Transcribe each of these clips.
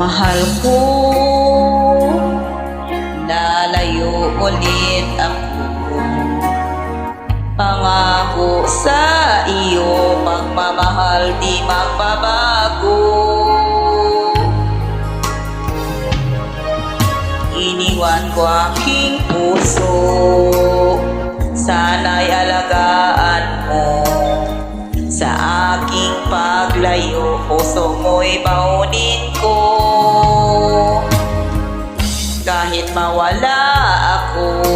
Mahal ko, lalayo ulit ako. Pangako sa iyo, pagmamahal di magbabago. Iniwan ko aking puso, sana'y alagaan mo. Sa aking paglayo, puso mo'y baunin ko. Kahit mawala ako,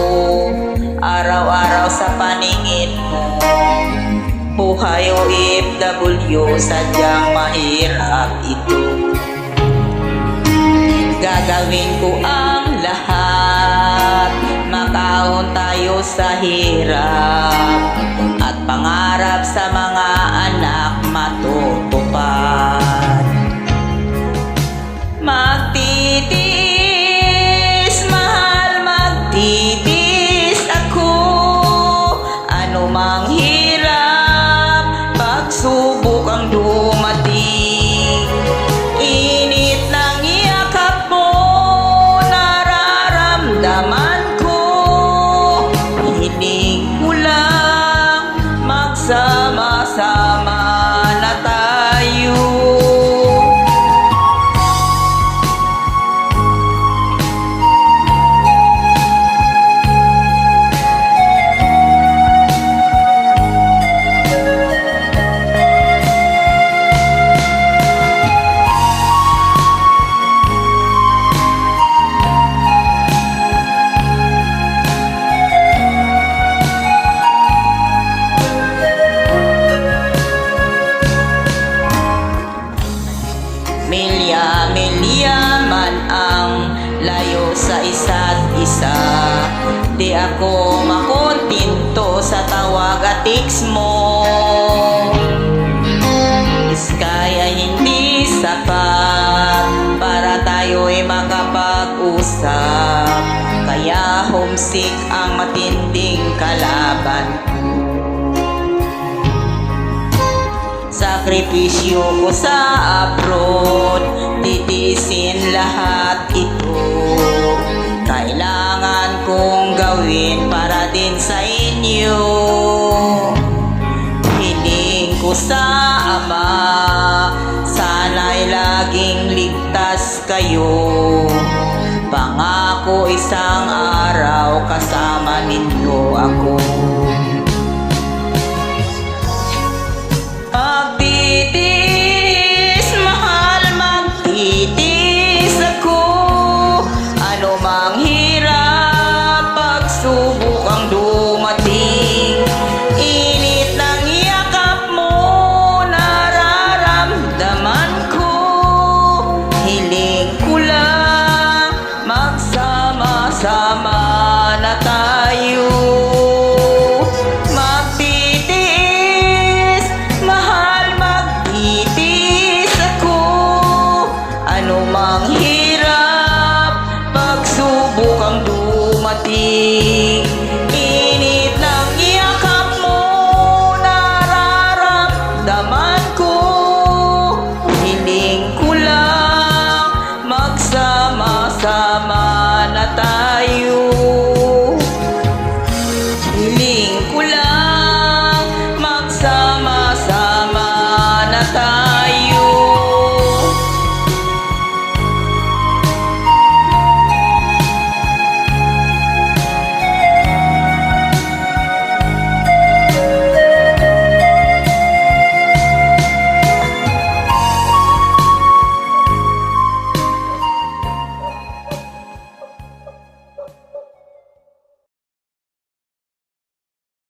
araw-araw sa paningin mo. Buhay OFW, sadyang mahirap ito. Gagawin ko ang lahat, makaon tayo sa hirap, at pangarap sa mga anak matutupad. Magtitiis, mahal, magtitiis ako. Ano mang hirap, pagsubok ang dumating. Init ng yakap mo, nararamdaman ko. Hiling ko lang, magsama-sama na tayo. Milya man ang layo sa isa't isa, di ako makontinto sa tawag at text mo. Sky ay hindi sapat para tayo'y makapag-usap, kaya homesick ang matinding kalaban ko. Sakripisyo ko sa abroad, titiisin lahat ito. Kailangan kong gawin para din sa inyo. Hiling ko sa Ama, sana'y laging ligtas kayo. Pangako isang araw kasama ninyo ako.